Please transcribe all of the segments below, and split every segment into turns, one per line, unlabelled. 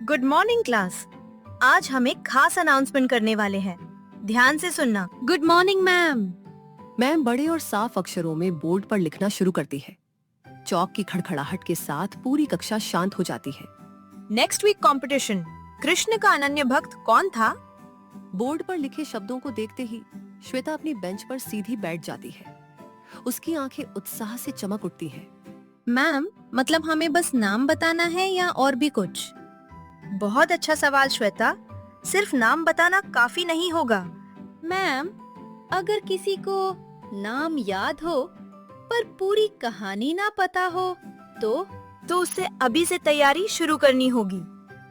Good morning class. आज हम एक खास अनाउंसमेंट करने वाले हैं। ध्यान से सुनना।
Good morning ma'am.
मैम बड़े और साफ अक्षरों में बोर्ड पर लिखना शुरू करती है। चौक की खड़खड़ाहट के साथ पूरी कक्षा शांत हो जाती है।
Next week competition. कृष्ण का अनन्य भक्त कौन था?
बोर्ड पर लिखे शब्दों को देखते ही श्वेता अपनी बेंच पर सीधी बैठ जाती है। उसकी आंखें उत्साह से चमक उठती हैं।
मैम मतलब हमें बस नाम बताना है या और भी कुछ?
बहुत अच्छा सवाल श्वेता। सिर्फ नाम बताना काफी नहीं होगा।
मैम अगर किसी को नाम याद हो पर पूरी कहानी ना पता हो तो
उससे अभी से तैयारी शुरू करनी होगी।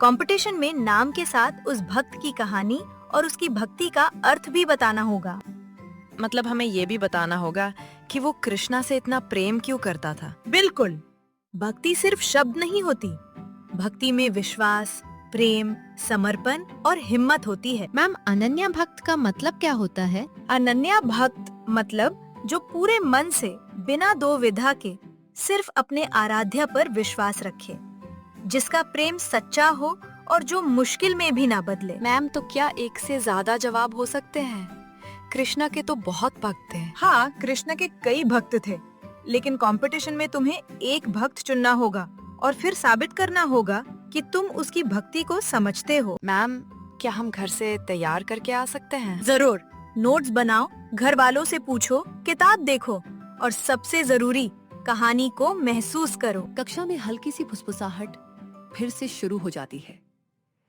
कंपटीशन में नाम के साथ उस भक्त की कहानी और उसकी भक्ति का अर्थ भी बताना होगा।
मतलब हमें ये भी बताना होगा कि वो कृष्णा से इतना प्रेम क्यों करता था।
बिल्कुल। भक्ति सिर्फ शब्द नहीं होती। भक्ति में विश्वास, प्रेम, समर्पण और हिम्मत होती है।
मैम अनन्या भक्त का मतलब क्या होता है?
अनन्या भक्त मतलब जो पूरे मन से बिना दो विधा के सिर्फ अपने आराध्य पर विश्वास रखे, जिसका प्रेम सच्चा हो और जो मुश्किल में भी ना बदले।
मैम तो क्या एक से ज्यादा जवाब हो सकते हैं? कृष्णा के तो बहुत भक्त थे।
हाँ, कृष्ण के कई भक्त थे, लेकिन कंपटीशन में तुम्हें एक भक्त चुनना होगा और फिर साबित करना होगा कि तुम उसकी भक्ति को समझते हो।
मैम क्या हम घर से तैयार करके आ सकते हैं?
जरूर। नोट्स बनाओ, घर वालों से पूछो, किताब देखो और सबसे जरूरी कहानी को महसूस करो।
कक्षा में हल्की सी फुसफुसाहट फिर से शुरू हो जाती है।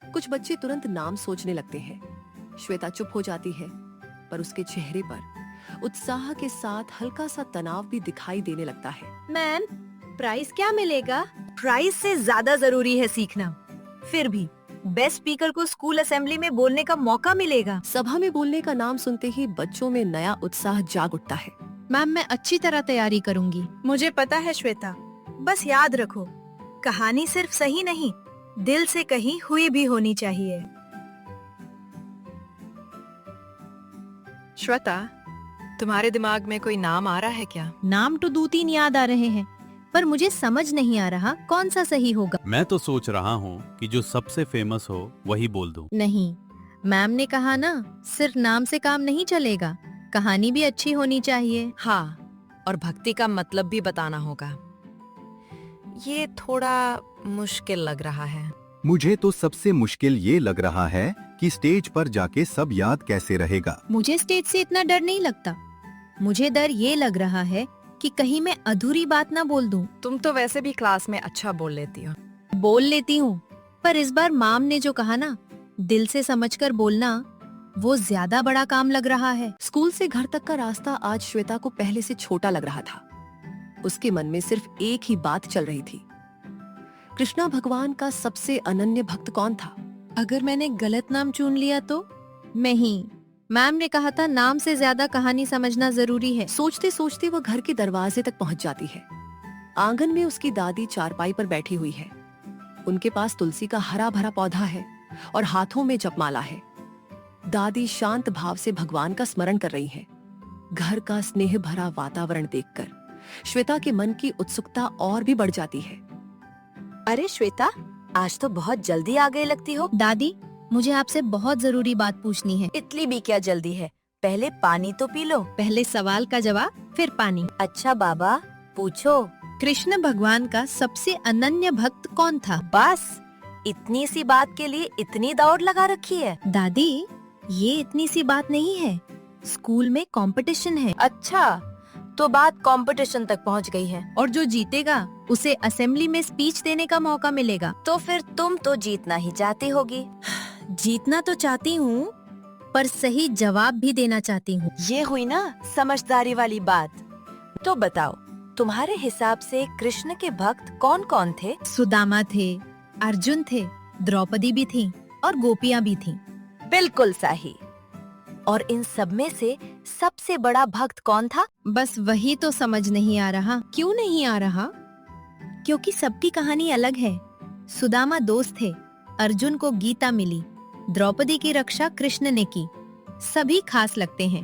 कुछ बच्चे तुरंत नाम सोचने लगते हैं। श्वेता चुप हो जाती है, पर उसके चेहरे पर उत्साह के साथ हल्का सा तनाव भी दिखाई देने लगता है।
मैम प्राइस क्या मिलेगा?
प्राइज से ज्यादा जरूरी है सीखना। फिर भी बेस्ट स्पीकर को स्कूल असेंबली में बोलने का मौका मिलेगा।
सभा में बोलने का नाम सुनते ही बच्चों में नया उत्साह जाग उठता है।
मैम मैं अच्छी तरह तैयारी करूंगी।
मुझे पता है श्वेता। बस याद रखो, कहानी सिर्फ सही नहीं, दिल से कही हुई भी होनी चाहिए।
श्वेता, तुम्हारे दिमाग में कोई नाम आ रहा है क्या?
नाम तो 2-3 याद आ रहे हैं, पर मुझे समझ नहीं आ रहा कौन सा सही होगा।
मैं तो सोच रहा हूँ कि जो सबसे फेमस हो वही बोल दूं।
नहीं, मैम ने कहा ना सिर्फ नाम से काम नहीं चलेगा, कहानी भी अच्छी होनी चाहिए।
हाँ, और भक्ति का मतलब भी बताना होगा। ये थोड़ा मुश्किल लग रहा है।
मुझे तो सबसे मुश्किल ये लग रहा है कि स्टेज पर जाके सब याद कैसे रहेगा।
मुझे स्टेज से इतना डर नहीं लगता। मुझे डर ये लग रहा है कि कहीं मैं अधूरी बात ना बोल दूं।
तुम तो वैसे भी क्लास में अच्छा बोल लेती हो।
बोल लेती हूँ, पर इस बार माम ने जो कहा ना, दिल से समझकर बोलना, वो ज्यादा बड़ा काम लग रहा है।
स्कूल से घर तक का रास्ता आज श्वेता को पहले से छोटा लग रहा था। उसके मन में सिर्फ एक ही बात चल रही थी, कृष्णा भगवान का सबसे अनन्य भक्त कौन था?
अगर मैंने गलत नाम चुन लिया तो? नहीं, मैम ने कहा था नाम से ज्यादा कहानी समझना जरूरी है।
सोचते सोचते वो घर के दरवाजे तक पहुंच जाती है। आंगन में उसकी दादी चारपाई पर बैठी हुई है। उनके पास तुलसी का हरा भरा पौधा है और हाथों में जपमाला है। दादी शांत भाव से भगवान का स्मरण कर रही है। घर का स्नेह भरा वातावरण देखकर श्वेता के मन की उत्सुकता और भी बढ़ जाती है।
अरे श्वेता, आज तो बहुत जल्दी आ गई लगती हो।
दादी, मुझे आपसे बहुत जरूरी बात पूछनी है।
इतनी भी क्या जल्दी है, पहले पानी तो पी लो।
पहले सवाल का जवाब, फिर पानी।
अच्छा बाबा, पूछो।
कृष्ण भगवान का सबसे अनन्य भक्त कौन था?
बस इतनी सी बात के लिए इतनी दौड़ लगा रखी है।
दादी, ये इतनी सी बात नहीं है, स्कूल में कंपटीशन है।
अच्छा, तो बात कंपटीशन तक पहुंच गई है।
और जो जीतेगा उसे असेंबली में स्पीच देने का मौका मिलेगा।
तो फिर तुम तो जीतना ही चाहती होगी।
जीतना तो चाहती हूँ, पर सही जवाब भी देना चाहती हूँ।
ये हुई ना समझदारी वाली बात। तो बताओ, तुम्हारे हिसाब से कृष्ण के भक्त कौन कौन थे?
सुदामा थे, अर्जुन थे, द्रौपदी भी थी और गोपियाँ भी थीं।
बिल्कुल सही। और इन सब में से सबसे बड़ा भक्त कौन था?
बस वही तो समझ नहीं आ रहा। क्यों नहीं आ रहा? क्योंकि सबकी कहानी अलग है। सुदामा दोस्त थे, अर्जुन को गीता मिली, द्रौपदी की रक्षा कृष्ण ने की। सभी खास लगते हैं।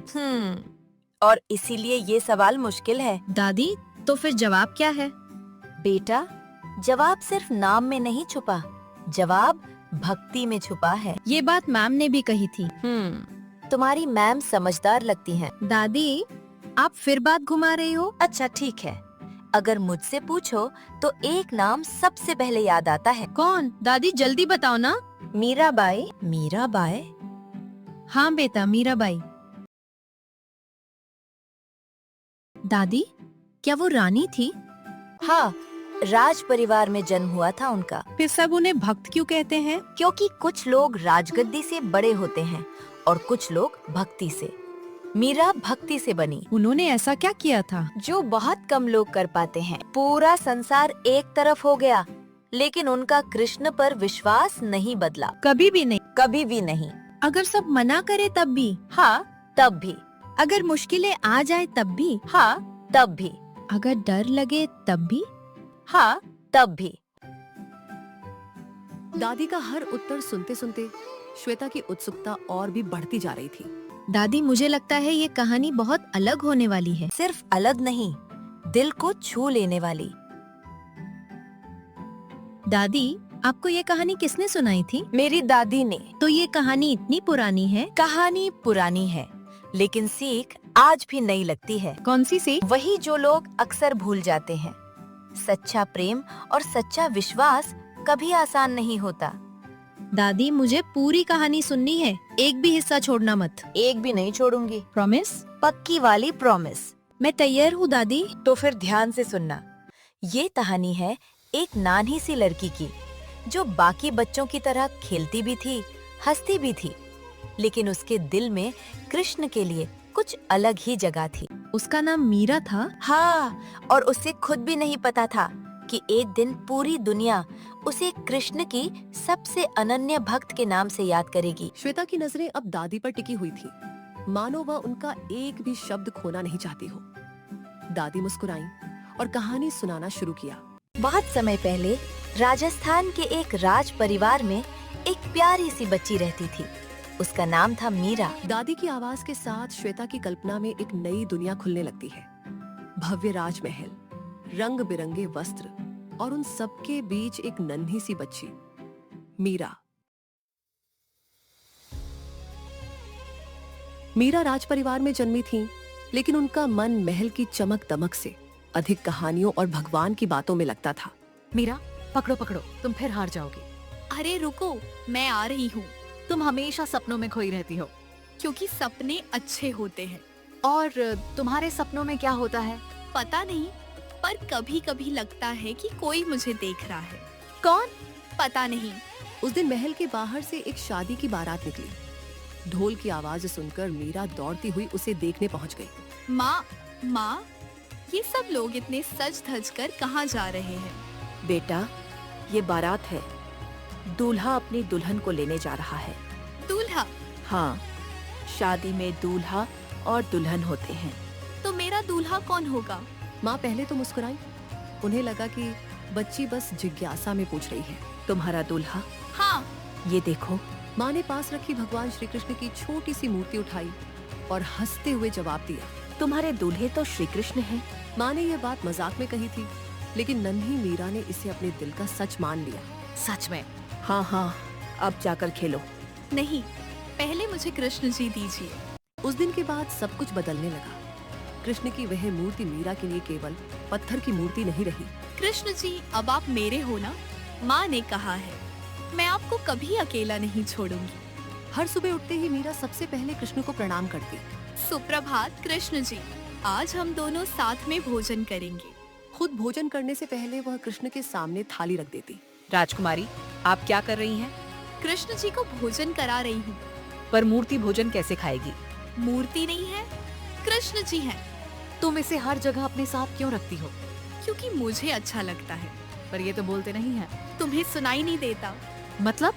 और इसीलिए ये सवाल मुश्किल है।
दादी, तो फिर जवाब क्या है?
बेटा, जवाब सिर्फ नाम में नहीं छुपा। जवाब भक्ति में छुपा है।
ये बात मैम ने भी कही थी।
तुम्हारी मैम समझदार लगती हैं।
दादी, आप फिर बात घुमा रही हो।
अच्छा ठीक है, अगर मुझसे पूछो तो एक नाम सबसे पहले याद आता है।
कौन? दादी जल्दी बताओ ना।
मीराबाई। मीराबाई?
हाँ बेटा, मीराबाई। दादी, क्या वो रानी थी?
हाँ, राज परिवार में जन्म हुआ था उनका।
फिर सब उन्हें भक्त क्यों कहते हैं?
क्योंकि कुछ लोग राजगद्दी से बड़े होते हैं और कुछ लोग भक्ति से। मीरा भक्ति से बनी।
उन्होंने ऐसा क्या किया था?
जो बहुत कम लोग कर पाते हैं। पूरा संसार एक तरफ हो गया, लेकिन उनका कृष्ण पर विश्वास नहीं बदला।
कभी भी नहीं।
कभी भी नहीं।
अगर सब मना करे तब भी?
हाँ, तब भी।
अगर मुश्किलें आ जाए तब भी?
हाँ, तब भी।
अगर डर लगे तब भी?
हाँ, तब भी।
दादी का हर उत्तर सुनते सुनते श्वेता की उत्सुकता और भी बढ़ती जा रही थी।
दादी, मुझे लगता है ये कहानी बहुत अलग होने वाली है।
सिर्फ अलग नहीं, दिल को छू लेने वाली।
दादी, आपको ये कहानी किसने सुनाई थी?
मेरी दादी ने।
तो ये कहानी इतनी पुरानी है?
कहानी पुरानी है, लेकिन सीख आज भी नई लगती है।
कौन सी सीख?
वही जो लोग अक्सर भूल जाते हैं। सच्चा प्रेम और सच्चा विश्वास कभी आसान नहीं होता।
दादी, मुझे पूरी कहानी सुननी है, एक भी हिस्सा छोड़ना मत।
एक भी नहीं छोड़ूंगी।
प्रॉमिस?
पक्की वाली प्रॉमिस।
मैं तैयार हूँ दादी।
तो फिर ध्यान से सुनना। ये कहानी है एक नानी सी लड़की की, जो बाकी बच्चों की तरह खेलती भी थी, हंसती भी थी, लेकिन उसके दिल में कृष्ण के लिए कुछ अलग ही जगह थी।
उसका नाम मीरा था?
हाँ, और उसे खुद भी नहीं पता था कि एक दिन पूरी दुनिया उसे कृष्ण की सबसे अनन्य भक्त के नाम से याद करेगी।
श्वेता की नजरें अब दादी पर टिकी हुई थी, मानो वह उनका एक भी शब्द खोना नहीं चाहती हो। दादी मुस्कुराई और कहानी सुनाना शुरू किया।
बहुत समय पहले राजस्थान के एक राज परिवार में एक प्यारी सी बच्ची रहती थी। उसका नाम था मीरा।
दादी की आवाज के साथ श्वेता की कल्पना में एक नई दुनिया खुलने लगती है। भव्य राजमहल, रंग बिरंगे वस्त्र और उन सबके बीच एक नन्ही सी बच्ची, मीरा। मीरा राज परिवार में जन्मी थी, लेकिन उनका मन महल की चमक दमक से अधिक कहानियों और भगवान की बातों में लगता था।
मीरा, पकड़ो पकड़ो, तुम फिर हार जाओगी।
अरे रुको, मैं आ रही हूँ।
तुम हमेशा सपनों में खोई रहती हो।
क्योंकि सपने अच्छे होते हैं।
और तुम्हारे सपनों में क्या होता है?
पता नहीं, पर कभी कभी लगता है कि कोई मुझे देख रहा है।
कौन?
पता नहीं।
उस दिन महल के बाहर से एक शादी की बारात निकली। ढोल की आवाज सुनकर मीरा दौड़ती हुई उसे देखने पहुंच गई।
माँ, माँ, ये सब लोग इतने सज धज कर कहाँ जा रहे हैं?
बेटा, ये बारात है। दूल्हा अपनी दुल्हन को लेने जा रहा है।
दूल्हा?
हाँ, शादी में दूल्हा और दुल्हन होते हैं।
तो मेरा दूल्हा कौन होगा?
माँ पहले तो मुस्कुराई। उन्हें लगा कि बच्ची बस जिज्ञासा में पूछ रही है।
तुम्हारा दूल्हा?
हाँ।
ये देखो।
माँ ने पास रखी भगवान श्री कृष्ण की छोटी सी मूर्ति उठाई और हंसते हुए जवाब दिया,
तुम्हारे दूल्हे तो श्री कृष्ण हैं।
माँ ने यह बात मजाक में कही थी, लेकिन नन्ही मीरा ने इसे अपने दिल का सच मान लिया।
सच में?
हाँ हाँ, अब जाकर खेलो।
नहीं, पहले मुझे कृष्ण जी दीजिए।
उस दिन के बाद सब कुछ बदलने लगा। कृष्ण की वह मूर्ति मीरा के लिए केवल पत्थर की मूर्ति नहीं रही।
कृष्ण जी, अब आप मेरे हो ना? माँ ने कहा है, मैं आपको कभी अकेला नहीं छोड़ूंगी।
हर सुबह उठते ही मीरा सबसे पहले कृष्ण को प्रणाम करती।
सुप्रभात कृष्ण जी, आज हम दोनों साथ में भोजन करेंगे।
खुद भोजन करने से पहले वह कृष्ण के सामने थाली रख देती।
राजकुमारी, आप क्या कर रही हैं?
कृष्ण जी को भोजन करा रही हूँ।
पर मूर्ति भोजन कैसे खाएगी?
मूर्ति नहीं है, कृष्ण जी हैं।
तुम इसे हर जगह अपने साथ क्यों रखती हो?
क्योंकि मुझे अच्छा लगता है।
पर ये तो बोलते नहीं हैं।
तुम्हें सुनाई नहीं देता?
मतलब?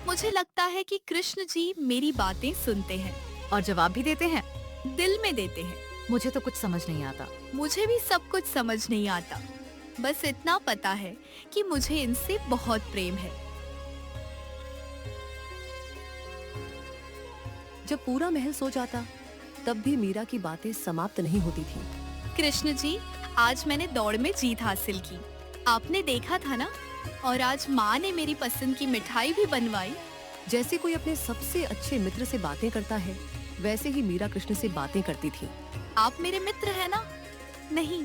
मुझे लगता है कि कृष्ण जी मेरी बातें सुनते हैं।
और जवाब भी देते हैं?
दिल में देते हैं।
मुझे तो कुछ समझ नहीं आता।
मुझे भी सब कुछ समझ नहीं आता, बस इतना पता है कि मुझे इनसे बहुत प्रेम है।
जब पूरा महल सो जाता, तब भी मीरा की बातें समाप्त नहीं होती थी।
कृष्ण जी, आज मैंने दौड़ में जीत हासिल की। आपने देखा था ना, और आज माँ ने मेरी पसंद की मिठाई भी बनवाई।
जैसे कोई अपने सबसे अच्छे मित्र से बातें करता है, वैसे ही मीरा कृष्ण से बातें करती थी।
आप मेरे मित्र हैं ना? नहीं,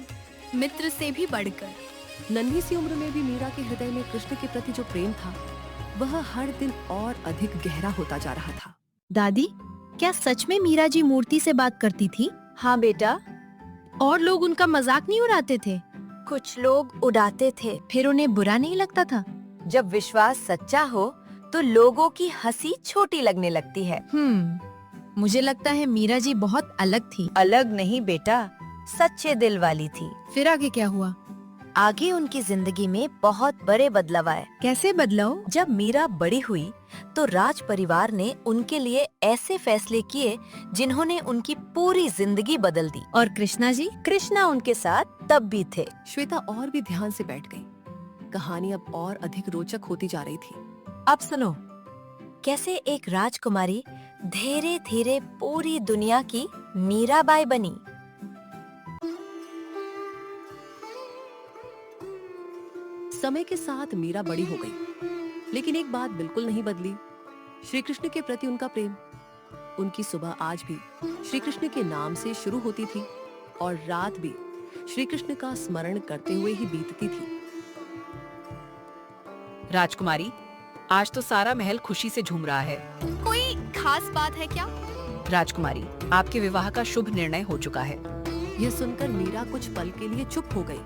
मित्र से भी बढ़कर।
नन्ही सी उम्र में भी मीरा के हृदय में कृष्ण के प्रति जो प्रेम था, वह हर दिन और अधिक गहरा होता जा रहा था।
दादी, क्या सच में मीरा जी मूर्ति से बात करती थी?
हाँ बेटा,
और लोग उनका मजाक नहीं उड़ाते थे?
कुछ लोग उड़ाते थे।
फिर उन्हें बुरा नहीं लगता था?
जब विश्वास सच्चा हो तो लोगों की हंसी छोटी लगने लगती है।
मुझे लगता है मीरा जी बहुत अलग थी।
अलग नहीं बेटा, सच्चे दिल वाली थी।
फिर आगे क्या हुआ?
आगे उनकी जिंदगी में बहुत बड़े बदलाव आए।
कैसे बदलाव?
जब मीरा बड़ी हुई तो राज परिवार ने उनके लिए ऐसे फैसले किए जिन्होंने उनकी पूरी जिंदगी बदल दी।
और कृष्णा जी?
कृष्णा उनके साथ तब भी थे।
श्वेता और भी ध्यान से बैठ गई। कहानी अब और अधिक रोचक होती जा रही थी।
अब सुनो, कैसे एक राजकुमारी धीरे धीरे पूरी दुनिया की मीराबाई बनी।
समय के साथ मीरा बड़ी हो गई, लेकिन एक बात बिल्कुल नहीं बदली, श्री कृष्ण के प्रति उनका प्रेम। उनकी सुबह आज भी श्री कृष्ण के नाम से शुरू होती थी और रात भी श्री कृष्ण का स्मरण करते हुए ही बीतती थी।
राजकुमारी, आज तो सारा महल खुशी से झूम रहा है।
कोई खास बात है क्या?
राजकुमारी, आपके विवाह का शुभ निर्णय हो चुका है।
यह सुनकर मीरा कुछ पल के लिए चुप हो गई।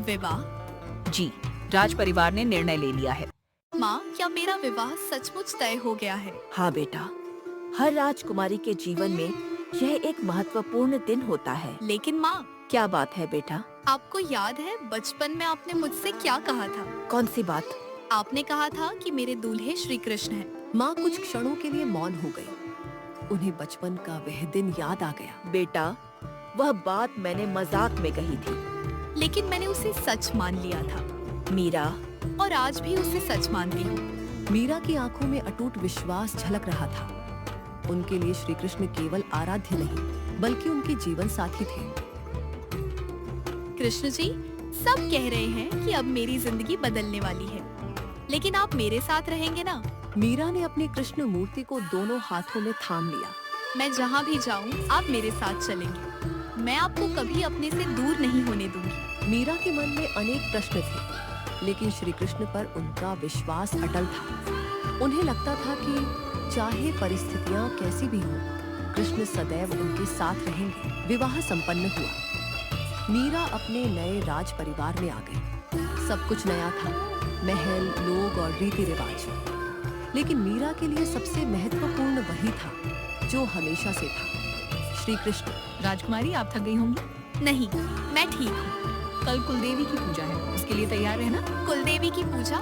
विवाह?
जी, राज परिवार ने निर्णय ले लिया है।
माँ, क्या मेरा विवाह सचमुच तय हो गया है?
हाँ बेटा, हर राजकुमारी के जीवन में यह एक महत्वपूर्ण दिन होता है।
लेकिन माँ,
क्या बात है बेटा?
आपको याद है बचपन में आपने मुझसे क्या कहा था?
कौन सी बात?
आपने कहा था कि मेरे दूल्हे श्री कृष्ण हैं।
माँ कुछ क्षणों के लिए मौन हो गई। उन्हें बचपन का वह दिन याद आ गया।
बेटा, वह बात मैंने मजाक में कही थी।
लेकिन मैंने उसे सच मान लिया था
मीरा,
और आज भी उसे सच मानती हूँ।
मीरा की आंखों में अटूट विश्वास झलक रहा था। उनके लिए श्री कृष्ण केवल आराध्य नहीं, बल्कि उनके जीवन साथी थे।
कृष्ण जी, सब कह रहे हैं कि अब मेरी जिंदगी बदलने वाली है, लेकिन आप मेरे साथ रहेंगे ना?
मीरा ने अपनी कृष्ण मूर्ति को दोनों हाथों में थाम लिया।
मैं जहाँ भी जाऊँ आप मेरे साथ चलेंगे। मैं आपको कभी अपने से दूर नहीं होने दूंगी।
मीरा के मन में अनेक प्रश्न थे, लेकिन श्री कृष्ण पर उनका विश्वास अटल था। उन्हें लगता था कि चाहे परिस्थितियां कैसी भी हों, कृष्ण सदैव उनके साथ रहेंगे। विवाह संपन्न हुआ। मीरा अपने नए राज परिवार में आ गई। सब कुछ नया था, महल, लोग और रीति रिवाज। लेकिन मीरा के लिए सबसे महत्वपूर्ण वही था जो हमेशा से था, श्री कृष्ण।
राजकुमारी, आप थक गई होंगी।
नहीं, मैं ठीक हूँ।
कल कुलदेवी की पूजा है, उसके लिए तैयार रहना।
कुलदेवी की पूजा?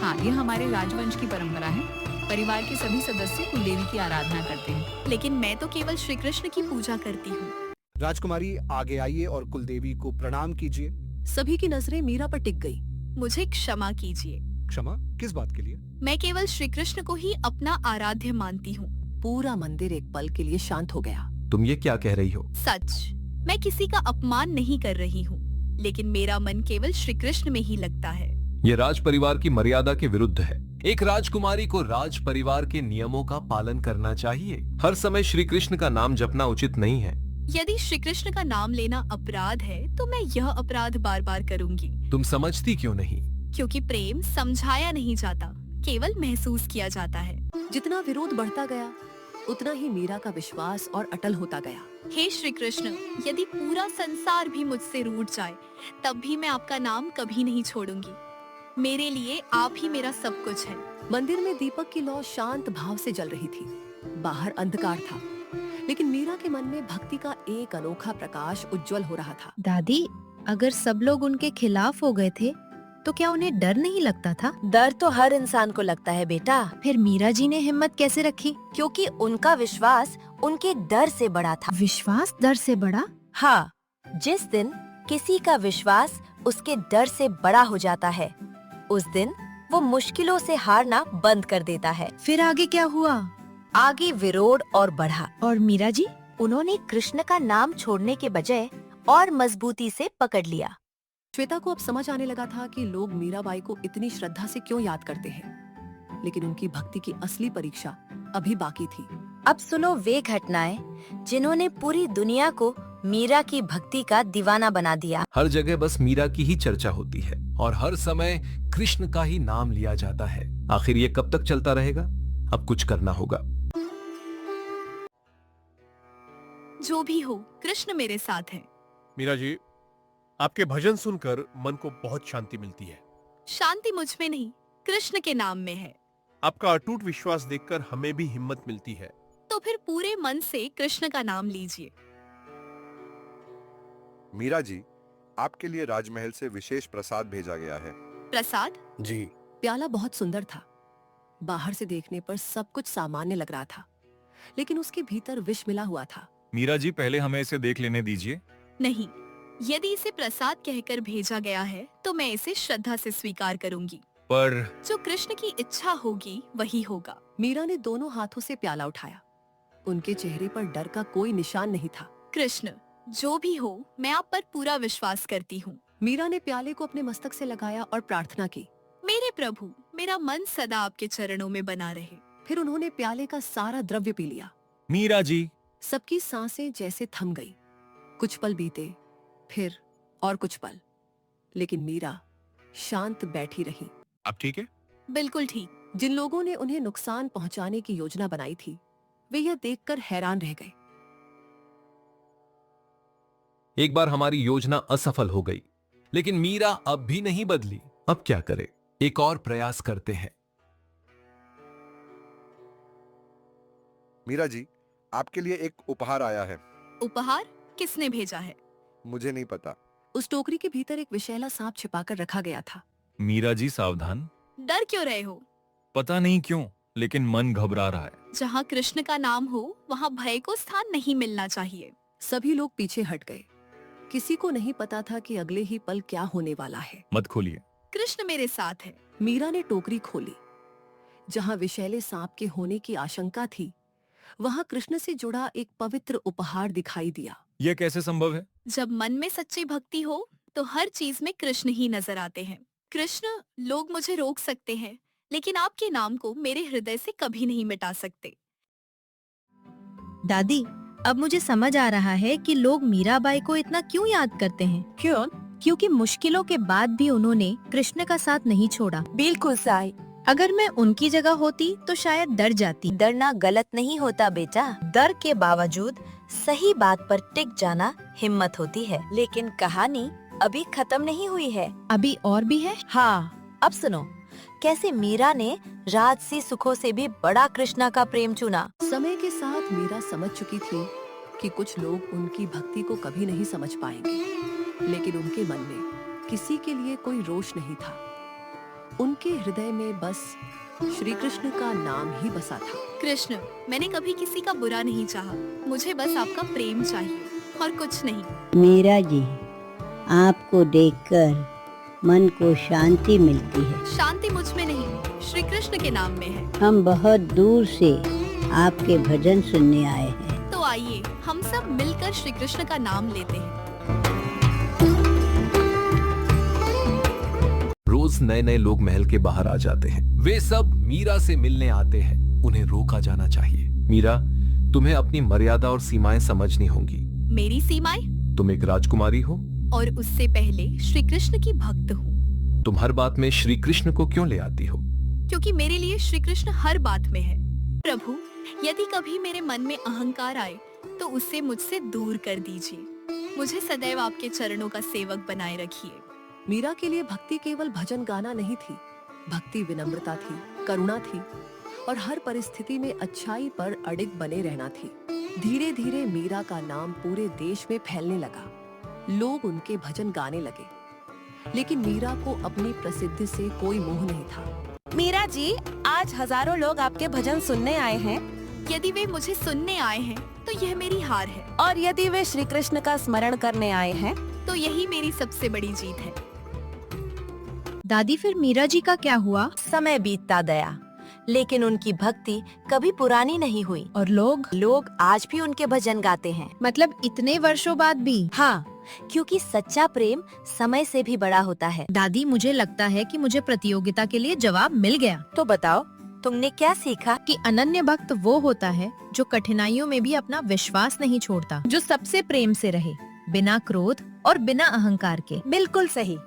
हाँ, ये हमारे राजवंश की परंपरा है। परिवार के सभी सदस्य कुलदेवी की आराधना करते हैं।
लेकिन मैं तो केवल श्री कृष्ण की पूजा करती हूँ।
राजकुमारी, आगे आइए और कुलदेवी को प्रणाम कीजिए।
सभी की नजरें मीरा पर टिक गई।
मुझे क्षमा कीजिए।
क्षमा? किस बात के लिए?
मैं केवल श्री कृष्ण को ही अपना आराध्य मानती हूँ।
पूरा मंदिर एक पल के लिए शांत हो गया।
तुम ये क्या कह रही हो?
सच, मैं किसी का अपमान नहीं कर रही हूँ, लेकिन मेरा मन केवल श्री कृष्ण में ही लगता है।
ये राज परिवार की मर्यादा के विरुद्ध है। एक राजकुमारी को राज परिवार के नियमों का पालन करना चाहिए। हर समय श्री कृष्ण का नाम जपना उचित नहीं है।
यदि श्री कृष्ण का नाम लेना अपराध है, तो मैं यह अपराध बार बार करूंगी।
तुम समझती क्यों नहीं?
क्योंकि प्रेम समझाया नहीं जाता, केवल महसूस किया जाता है।
जितना विरोध बढ़ता गया, उतना ही मीरा का विश्वास और अटल होता गया।
हे श्री कृष्ण, यदि पूरा संसार भी मुझसे रूठ जाए, तब भी मैं आपका नाम कभी नहीं छोड़ूंगी। मेरे लिए आप ही मेरा सब कुछ है।
मंदिर में दीपक की लौ शांत भाव से जल रही थी। बाहर अंधकार था, लेकिन मीरा के मन में भक्ति का एक अनोखा प्रकाश उज्जवल हो रहा था।
दादी, अगर सब लोग उनके खिलाफ हो गए थे, तो क्या उन्हें डर नहीं लगता था?
डर तो हर इंसान को लगता है बेटा।
फिर मीरा जी ने हिम्मत कैसे रखी?
क्योंकि उनका विश्वास उनके डर से बड़ा था।
विश्वास डर से बड़ा?
हाँ, जिस दिन किसी का विश्वास उसके डर से बड़ा हो जाता है, उस दिन वो मुश्किलों से हारना बंद कर देता है।
फिर आगे क्या हुआ?
आगे विरोध और बढ़ा।
और मीरा जी?
उन्होंने कृष्ण का नाम छोड़ने के बजाय और मजबूती से पकड़ लिया।
श्वेता को अब समझ आने लगा था कि लोग मीराबाई को इतनी श्रद्धा से क्यों याद करते हैं, लेकिन उनकी भक्ति की असली परीक्षा अभी बाकी थी।
अब सुनो वे घटनाएं जिन्होंने पूरी दुनिया को मीरा की भक्ति का दीवाना बना दिया।
हर जगह बस मीरा की ही चर्चा होती है और हर समय कृष्ण का ही नाम लिया जाता है। आखिर ये कब तक चलता रहेगा? अब कुछ करना होगा।
जो भी हो, कृष्ण मेरे साथ है।
मीरा जी, आपके भजन सुनकर मन को बहुत शांति मिलती है।
शांति मुझ में नहीं, कृष्ण के नाम में है।
आपका अटूट विश्वास देखकर हमें भी हिम्मत मिलती है।
तो फिर पूरे मन से कृष्ण का नाम लीजिए।
मीरा जी, आपके लिए राजमहल से विशेष प्रसाद भेजा गया है।
प्रसाद?
जी।
प्याला बहुत सुंदर था। बाहर से देखने पर सब कुछ सामान्य लग रहा था, लेकिन उसके भीतर विष मिला हुआ था।
मीरा जी, पहले हमें इसे देख लेने दीजिए।
नहीं, यदि इसे प्रसाद कहकर भेजा गया है तो मैं इसे श्रद्धा से स्वीकार करूंगी।
पर
जो कृष्ण की इच्छा होगी वही होगा।
मीरा ने दोनों हाथों से प्याला उठाया। उनके चेहरे पर डर का कोई निशान नहीं था।
कृष्ण, जो भी हो, मैं आप पर पूरा विश्वास करती हूँ।
मीरा ने प्याले को अपने मस्तक से लगाया और प्रार्थना की,
मेरे प्रभु, मेरा मन सदा आपके चरणों में बना रहे।
फिर उन्होंने प्याले का सारा द्रव्य पी लिया।
मीरा जी,
सबकी सांसें जैसे थम गई। कुछ पल बीते, फिर और कुछ पल, लेकिन मीरा शांत बैठी रही।
अब ठीक है?
बिल्कुल ठीक।
जिन लोगों ने उन्हें नुकसान पहुंचाने की योजना बनाई थी, वे यह देखकर हैरान रह गए।
एक बार हमारी योजना असफल हो गई, लेकिन मीरा अब भी नहीं बदली। अब क्या करे? एक और प्रयास करते हैं।
मीरा जी, आपके लिए एक उपहार आया है।
उपहार? किसने भेजा है?
मुझे नहीं पता।
उस टोकरी के भीतर एक विषैला सांप छिपाकर रखा गया था।
मीरा जी सावधान।
डर क्यों रहे हो?
पता नहीं क्यों, लेकिन मन घबरा रहा है।
जहाँ कृष्ण का नाम हो वहाँ भय को स्थान नहीं मिलना चाहिए।
सभी लोग पीछे हट गए। किसी को नहीं पता था कि अगले ही पल क्या होने वाला है।
मत खोलिए।
कृष्ण मेरे साथ है।
मीरा ने टोकरी खोली। जहाँ विषैले सांप के होने की आशंका थी, वहाँ कृष्ण से जुड़ा एक पवित्र उपहार दिखाई दिया।
यह कैसे संभव है?
जब मन में सच्ची भक्ति हो तो हर चीज में कृष्ण ही नजर आते हैं। कृष्ण, लोग मुझे रोक सकते हैं, लेकिन आपके नाम को मेरे हृदय से कभी नहीं मिटा सकते।
दादी, अब मुझे समझ आ रहा है कि लोग मीराबाई को इतना क्यों याद करते हैं।
क्यों?
क्योंकि मुश्किलों के बाद भी उन्होंने कृष्ण का साथ नहीं छोड़ा।
बिल्कुल साई।
अगर मैं उनकी जगह होती तो शायद डर जाती।
डरना गलत नहीं होता बेटा। डर के बावजूद सही बात पर टिक जाना हिम्मत होती है। लेकिन कहानी अभी खत्म नहीं हुई है।
अभी और भी है।
हाँ, अब सुनो कैसे मीरा ने राजसी सुखों से भी बड़ा कृष्णा का प्रेम चुना।
समय के साथ मीरा समझ चुकी थी कि कुछ लोग उनकी भक्ति को कभी नहीं समझ पाएंगे, लेकिन उनके मन में किसी के लिए कोई रोष नहीं था। उनके हृदय में बस श्री कृष्ण का नाम ही बसा था।
कृष्ण, मैंने कभी किसी का बुरा नहीं चाहा। मुझे बस आपका प्रेम चाहिए और कुछ नहीं।
मीरा जी, आपको देखकर मन को शांति मिलती है।
शांति मुझ में नहीं, श्री कृष्ण के नाम में है।
हम बहुत दूर से आपके भजन सुनने आए हैं।
तो आइए हम सब मिलकर श्री कृष्ण का नाम लेते हैं।
रोज नए नए लोग महल के बाहर आ जाते हैं। वे सब मीरा से मिलने आते हैं। उन्हें रोका जाना चाहिए। मीरा, तुम्हें अपनी मर्यादा और सीमाएं समझनी होंगी।
मेरी सीमाएं?
तुम एक राजकुमारी हो
और उससे पहले श्री कृष्ण की भक्त हूँ।
तुम हर बात में श्री कृष्ण को क्यों ले आती हो?
क्योंकि मेरे लिए श्री कृष्ण हर बात में है। प्रभु, यदि कभी मेरे मन में अहंकार आए तो उसे मुझसे दूर कर दीजिए। मुझे सदैव आपके चरणों का सेवक बनाए रखिए।
मीरा के लिए भक्ति केवल भजन गाना नहीं थी। भक्ति विनम्रता थी, करुणा थी और हर परिस्थिति में अच्छाई पर अडिग बने रहना थी। धीरे धीरे मीरा का नाम पूरे देश में फैलने लगा। लोग उनके भजन गाने लगे, लेकिन मीरा को अपनी प्रसिद्धि से कोई मोह नहीं था।
मीरा जी, आज हजारों लोग आपके भजन सुनने आए हैं।
यदि वे मुझे सुनने आए हैं तो यह मेरी हार है,
और यदि वे श्री कृष्ण का स्मरण करने आए हैं
तो यही मेरी सबसे बड़ी जीत है।
दादी, फिर मीरा जी का क्या हुआ?
समय बीतता गया, लेकिन उनकी भक्ति कभी पुरानी नहीं हुई।
और लोग
आज भी उनके भजन गाते हैं।
मतलब इतने वर्षों बाद भी?
हाँ,
क्योंकि सच्चा प्रेम समय से भी बड़ा होता है। दादी, मुझे लगता है कि मुझे प्रतियोगिता के लिए जवाब मिल गया।
तो बताओ, तुमने क्या सीखा?
कि अनन्य भक्त वो होता है जो कठिनाइयों में भी अपना विश्वास नहीं छोड़ता, जो सबसे प्रेम से रहे, बिना क्रोध और बिना अहंकार के।
बिल्कुल सही।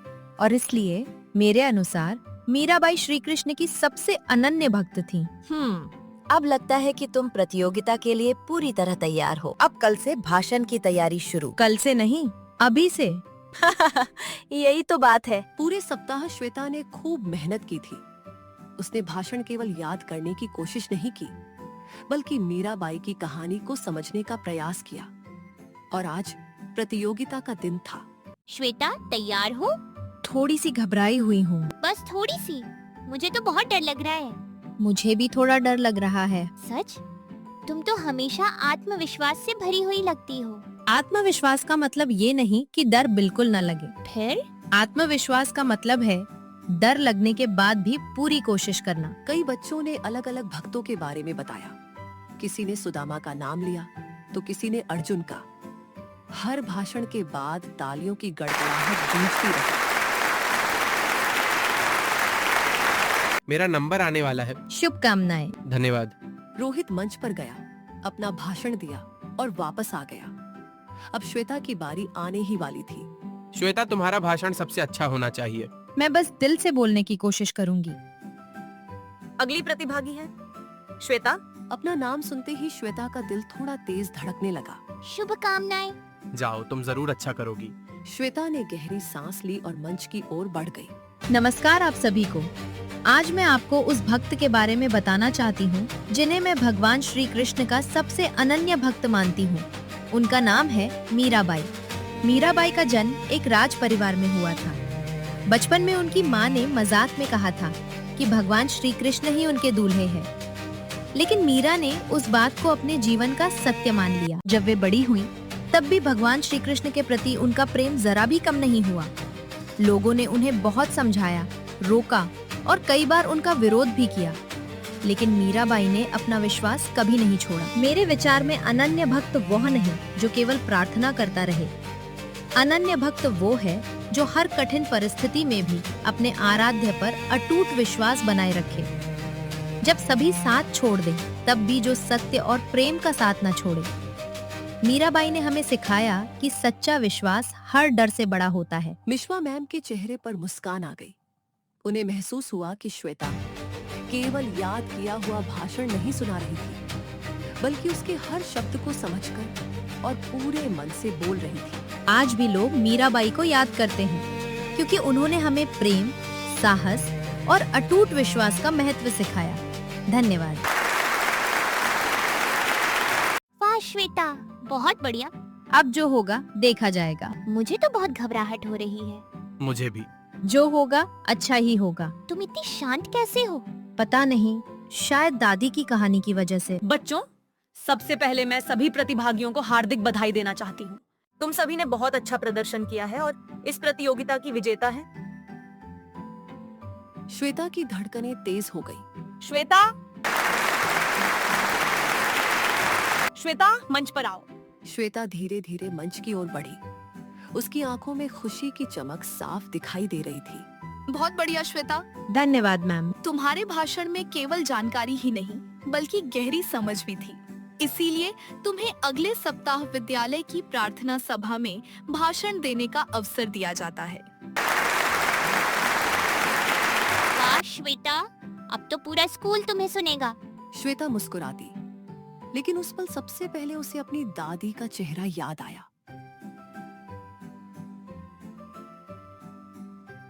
और इसलिए मेरे अनुसार मीराबाई श्री कृष्ण की सबसे अनन्य भक्त थी।
अब लगता है कि तुम प्रतियोगिता के लिए पूरी तरह तैयार हो। अब कल से भाषण की तैयारी शुरू।
कल से नहीं, अभी से।
यही तो बात है।
पूरे सप्ताह श्वेता ने खूब मेहनत की थी। उसने भाषण केवल याद करने की कोशिश नहीं की, बल्कि मीराबाई की कहानी को समझने का प्रयास किया। और आज प्रतियोगिता का दिन था।
श्वेता, तैयार हो?
थोड़ी सी घबराई हुई हूँ।
बस थोड़ी सी? मुझे तो बहुत डर लग रहा है।
मुझे भी थोड़ा डर लग रहा है।
सच? तुम तो हमेशा आत्मविश्वास से भरी हुई लगती हो।
आत्मविश्वास का मतलब ये नहीं कि डर बिल्कुल न लगे।
फिर?
आत्मविश्वास का मतलब है डर लगने के बाद भी पूरी कोशिश करना।
कई बच्चों ने अलग अलग भक्तों के बारे में बताया। किसी ने सुदामा का नाम लिया, तो किसी ने अर्जुन का। हर भाषण के बाद तालियों की गड़गड़ाहट गूंजती रही।
मेरा नंबर आने वाला है।
शुभकामनाएं।
धन्यवाद।
रोहित मंच पर गया, अपना भाषण दिया और वापस आ गया। अब श्वेता की बारी आने ही वाली थी।
श्वेता, तुम्हारा भाषण सबसे अच्छा होना चाहिए।
मैं बस दिल से बोलने की कोशिश करूंगी।
अगली प्रतिभागी है श्वेता।
अपना नाम सुनते ही श्वेता का दिल थोड़ा तेज धड़कने लगा।
शुभकामनाएं।
जाओ, तुम जरूर अच्छा करोगी।
श्वेता ने गहरी सांस ली और मंच की ओर बढ़ गई।
नमस्कार आप सभी को। आज मैं आपको उस भक्त के बारे में बताना चाहती हूँ जिन्हें मैं भगवान श्री कृष्ण का सबसे अनन्य भक्त मानती हूँ। उनका नाम है मीराबाई। मीराबाई का जन्म एक राज परिवार में हुआ था। बचपन में उनकी माँ ने मजाक में कहा था कि भगवान श्री कृष्ण ही उनके दूल्हे हैं, लेकिन मीरा ने उस बात को अपने जीवन का सत्य मान लिया। जब वे बड़ी हुईं, तब भी भगवान श्री कृष्ण के प्रति उनका प्रेम जरा भी कम नहीं हुआ। लोगों ने उन्हें बहुत समझाया, रोका और कई बार उनका विरोध भी किया, लेकिन मीराबाई ने अपना विश्वास कभी नहीं छोड़ा। मेरे विचार में अनन्य भक्त वह नहीं जो केवल प्रार्थना करता रहे। अनन्य भक्त वो है जो हर कठिन परिस्थिति में भी अपने आराध्य पर अटूट विश्वास बनाए रखे। जब सभी साथ छोड़ दें, तब भी जो सत्य और प्रेम का साथ न छोड़े। मीराबाई ने हमें सिखाया कि सच्चा विश्वास हर डर से बड़ा होता है।
मिश्वा मैम के चेहरे पर मुस्कान आ गई। उन्हें महसूस हुआ कि श्वेता केवल याद किया हुआ भाषण नहीं सुना रही थी, बल्कि उसके हर शब्द को समझकर और पूरे मन से बोल रही थी।
आज भी लोग मीराबाई को याद करते हैं, क्योंकि उन्होंने हमें प्रेम, साहस और अटूट विश्वास का महत्व सिखाया। धन्यवाद।
वाह श्वेता, बहुत बढ़िया।
अब जो होगा देखा जाएगा।
मुझे तो बहुत घबराहट हो रही है।
मुझे भी।
जो होगा अच्छा ही होगा।
तुम इतनी शांत कैसे हो?
पता नहीं, शायद दादी की कहानी की वजह से।
बच्चों, सबसे पहले मैं सभी प्रतिभागियों को हार्दिक बधाई देना चाहती हूँ। तुम सभी ने बहुत अच्छा प्रदर्शन किया है और इस प्रतियोगिता की विजेता है।
श्वेता की धड़कनें तेज हो गई।
श्वेता, श्वेता मंच पर आओ।
श्वेता धीरे धीरे मंच की ओर बढ़ी। उसकी आंखों में खुशी की चमक साफ दिखाई दे रही थी।
बहुत बढ़िया श्वेता।
धन्यवाद मैम।
तुम्हारे भाषण में केवल जानकारी ही नहीं, बल्कि गहरी समझ भी थी। इसीलिए तुम्हें अगले सप्ताह विद्यालय की प्रार्थना सभा में भाषण देने का अवसर दिया जाता है।
वाह श्वेता, अब तो पूरा स्कूल तुम्हें सुनेगा।
श्वेता मुस्कुराती, लेकिन उस पल सबसे पहले उसे अपनी दादी का चेहरा याद आया।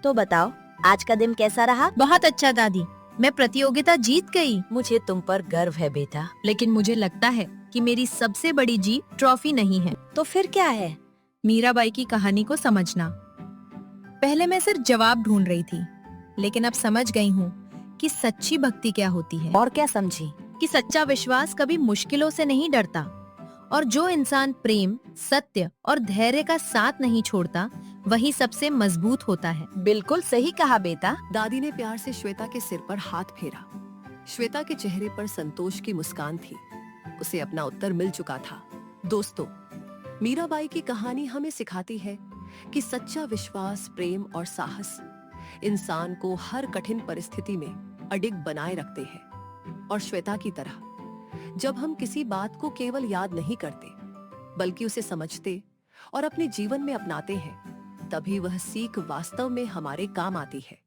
तो बताओ, आज का दिन कैसा रहा?
बहुत अच्छा दादी, मैं प्रतियोगिता जीत गई।
मुझे तुम पर गर्व है बेटा।
लेकिन मुझे लगता है कि मेरी सबसे बड़ी जीत ट्रॉफी नहीं है।
तो फिर क्या है?
मीराबाई की कहानी को समझना। पहले मैं सिर्फ जवाब ढूंढ रही थी, लेकिन अब समझ गई हूँ कि सच्ची भक्ति क्या होती है।
और क्या समझी?
कि सच्चा विश्वास कभी मुश्किलों से नहीं डरता, और जो इंसान प्रेम, सत्य और धैर्य का साथ नहीं छोड़ता, वही सबसे मजबूत होता है।
बिल्कुल सही कहा बेटा।
दादी ने प्यार से श्वेता के सिर पर हाथ फेरा। श्वेता के चेहरे पर संतोष की मुस्कान थी। उसे अपना उत्तर मिल चुका था। दोस्तों, मीराबाई की कहानी हमें सिखाती है कि सच्चा विश्वास, प्रेम और साहस इंसान को हर कठिन परिस्थिति में अडिग बनाए रखते हैं। और श्वेता की तरह जब हम किसी बात को केवल याद नहीं करते बल्कि उसे समझते और अपने जीवन में अपनाते हैं, तभी वह सीख वास्तव में हमारे काम आती है।